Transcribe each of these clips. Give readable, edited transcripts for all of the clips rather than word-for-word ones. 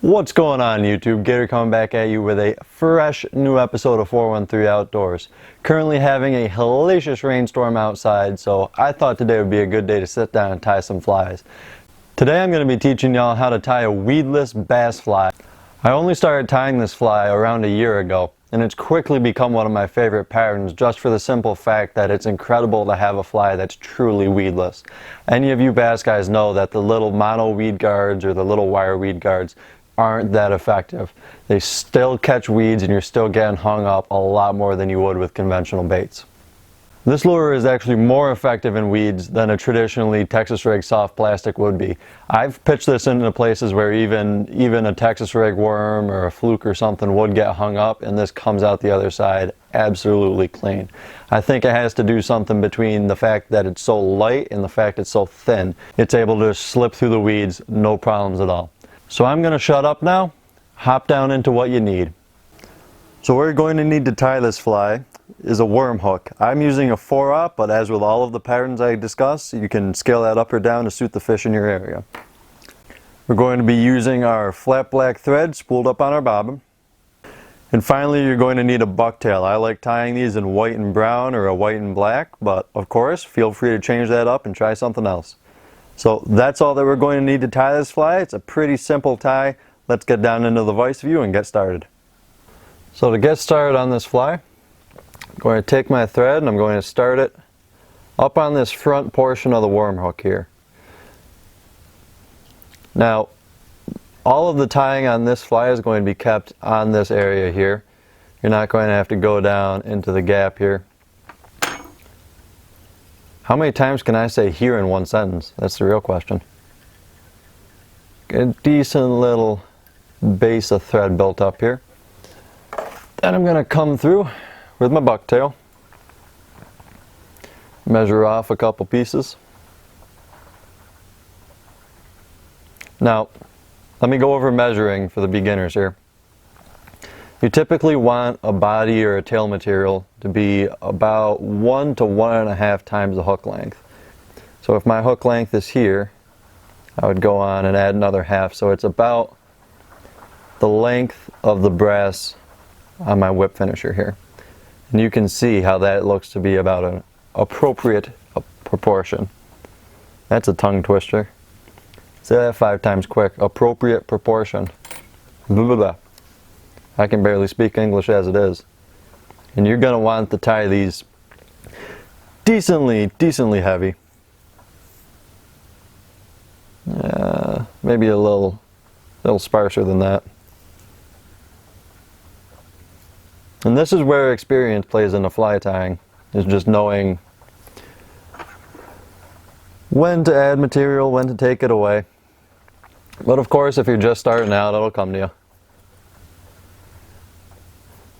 What's going on YouTube? Gator coming back at you with a fresh new episode of 413 Outdoors. Currently having a hellacious rainstorm outside, so I thought today would be a good day to sit down and tie some flies. Today I'm going to be teaching y'all how to tie a weedless bass fly. I only started tying this fly around a year ago, and it's quickly become one of my favorite patterns just for the simple fact that it's incredible to have a fly that's truly weedless. Any of you bass guys know that the little mono weed guards or the little wire weed guards aren't that effective. They still catch weeds and you're still getting hung up a lot more than you would with conventional baits. This lure is actually more effective in weeds than a traditionally Texas rig soft plastic would be. I've pitched this into places where even a Texas rig worm or a fluke or something would get hung up, and this comes out the other side absolutely clean. I think it has to do something between the fact that it's so light and the fact it's so thin. It's able to slip through the weeds, no problems at all. So I'm going to shut up now, hop down into what you need. So what you're going to need to tie this fly is a worm hook. I'm using a 4/0, but as with all of the patterns I discuss, you can scale that up or down to suit the fish in your area. We're going to be using our flat black thread spooled up on our bobbin. And finally, you're going to need a bucktail. I like tying these in white and brown or a white and black, but of course, feel free to change that up and try something else. So that's all that we're going to need to tie this fly. It's a pretty simple tie. Let's get down into the vice view and get started. So to get started on this fly, I'm going to take my thread and I'm going to start it up on this front portion of the worm hook here. Now, all of the tying on this fly is going to be kept on this area here. You're not going to have to go down into the gap here. How many times can I say here in one sentence? That's the real question. A decent little base of thread built up here. Then I'm going to come through with my bucktail. Measure off a couple pieces. Now, let me go over measuring for the beginners here. You typically want a body or a tail material to be about 1 to 1.5 times the hook length. So if my hook length is here, I would go on and add another half, so it's about the length of the brass on my whip finisher here. And you can see how that looks to be about an appropriate proportion. That's a tongue twister. Say that 5 times quick. Appropriate proportion. Blah, blah, blah. I can barely speak English as it is. And you're going to want to tie these decently heavy. Maybe a little sparser than that. And this is where experience plays into fly tying, is just knowing when to add material, when to take it away. But of course, if you're just starting out, it'll come to you.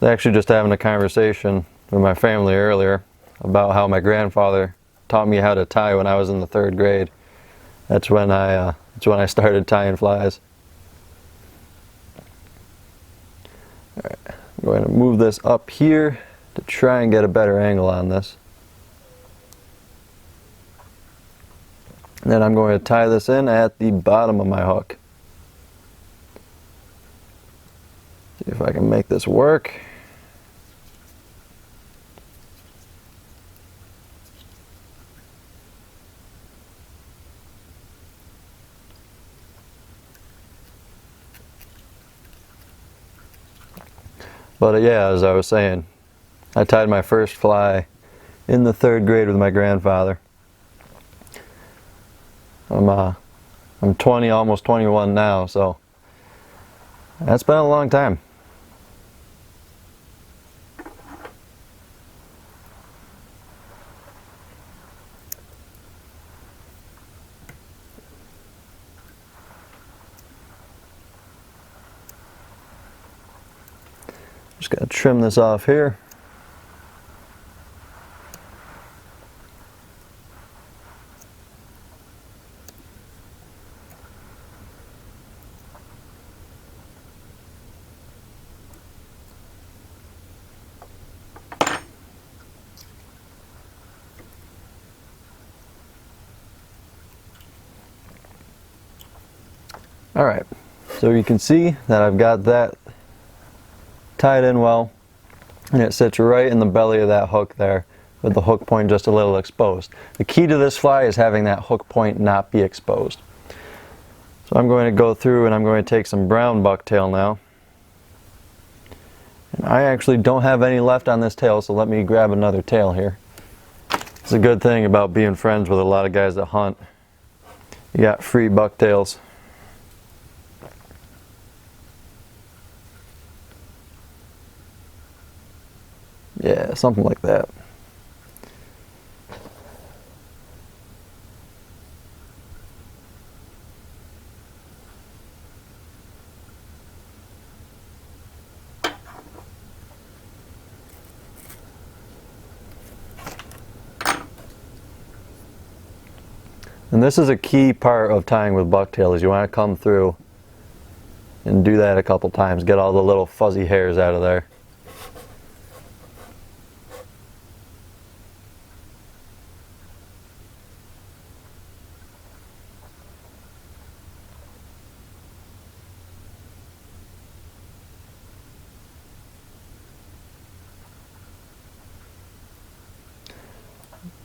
I was actually just having a conversation with my family earlier about how my grandfather taught me how to tie when I was in the 3rd grade. That's when I started tying flies. All right, I'm going to move this up here to try and get a better angle on this. And then I'm going to tie this in at the bottom of my hook. See if I can make this work. But yeah, as I was saying, I tied my first fly in the 3rd grade with my grandfather. I'm 20, almost 21 now, so that's been a long time. Just gotta trim this off here. Alright, So you can see that I've got that tied in well, and it sits right in the belly of that hook there with the hook point just a little exposed. The key to this fly is having that hook point not be exposed. So I'm going to go through and I'm going to take some brown bucktail now. And I actually don't have any left on this tail, so let me grab another tail here. It's a good thing about being friends with a lot of guys that hunt. You got free bucktails. Yeah, something like that. And this is a key part of tying with bucktail, is you want to come through and do that a couple times. Get all the little fuzzy hairs out of there.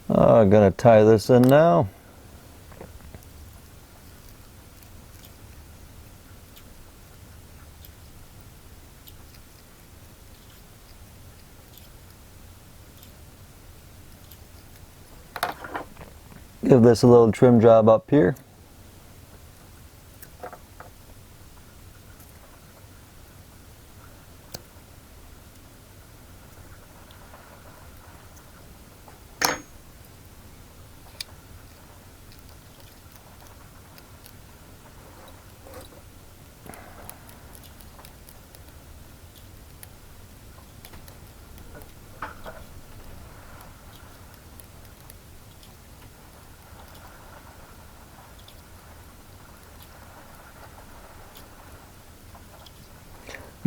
I'm going to tie this in now. Give this a little trim job up here.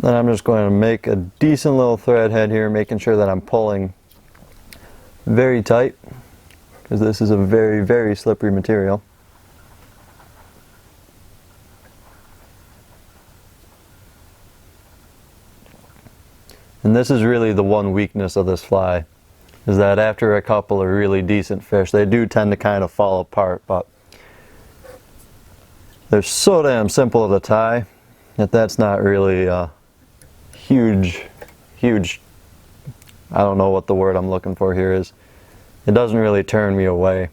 Then I'm just going to make a decent little thread head here, making sure that I'm pulling very tight, because this is a very, very slippery material. And this is really the one weakness of this fly, is that after a couple of really decent fish, they do tend to kind of fall apart, but they're so damn simple to tie that that's not really huge, I don't know what the word I'm looking for here is. It doesn't really turn me away.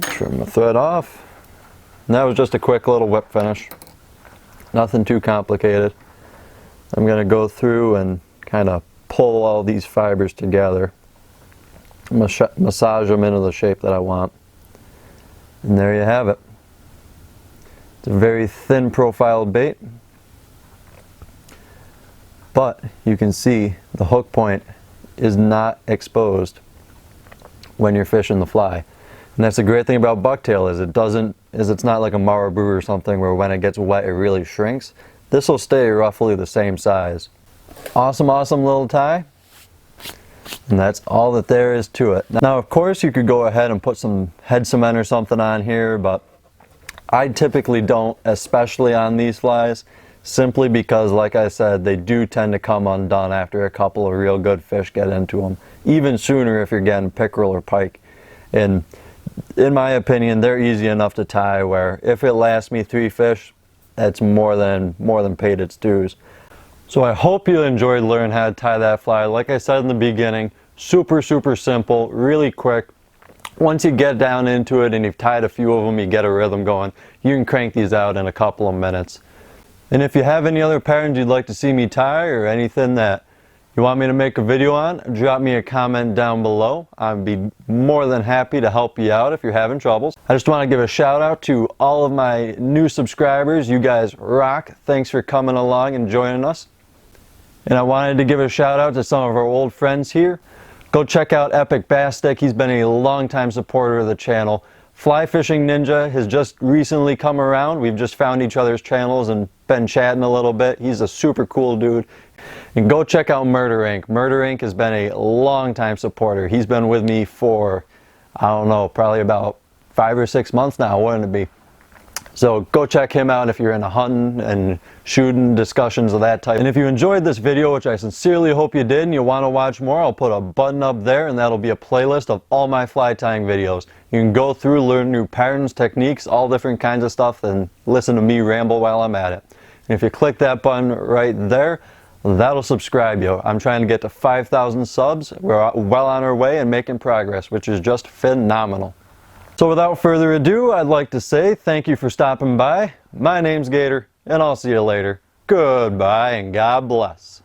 Trim the thread off. And that was just a quick little whip finish. Nothing too complicated. I'm going to go through and kind of pull all these fibers together. Massage them into the shape that I want. And there you have it. It's a very thin profiled bait, but you can see the hook point is not exposed when you're fishing the fly. And that's the great thing about bucktail, is it's not like a marabou or something where when it gets wet it really shrinks. This will stay roughly the same size. Awesome, awesome little tie. And that's all that there is to it. Now, of course, you could go ahead and put some head cement or something on here, but I typically don't, especially on these flies, simply because, like I said, they do tend to come undone after a couple of real good fish get into them. Even sooner if you're getting pickerel or pike. And in my opinion, they're easy enough to tie where if it lasts me 3 fish, that's more than paid its dues. So I hope you enjoyed learning how to tie that fly. Like I said in the beginning, super simple, really quick. Once you get down into it and you've tied a few of them, you get a rhythm going, you can crank these out in a couple of minutes. And if you have any other patterns you'd like to see me tie, or anything that you want me to make a video on, drop me a comment down below. I'd be more than happy to help you out if you're having troubles. I just want to give a shout out to all of my new subscribers. You guys rock. Thanks for coming along and joining us. And I wanted to give a shout out to some of our old friends here. Go check out Epic Bass Stick. He's been a long-time supporter of the channel. Fly Fishing Ninja has just recently come around. We've just found each other's channels and been chatting a little bit. He's a super cool dude. And go check out Murder Inc. Murder Inc. has been a long time supporter. He's been with me for, I don't know, probably about 5 or 6 months now, wouldn't it be? So go check him out if you're into hunting and shooting, discussions of that type. And if you enjoyed this video, which I sincerely hope you did, and you want to watch more, I'll put a button up there, and that'll be a playlist of all my fly tying videos. You can go through, learn new patterns, techniques, all different kinds of stuff, and listen to me ramble while I'm at it. And if you click that button right there, that'll subscribe you. I'm trying to get to 5,000 subs. We're well on our way and making progress, which is just phenomenal. So without further ado, I'd like to say thank you for stopping by. My name's Gator, and I'll see you later. Goodbye and God bless.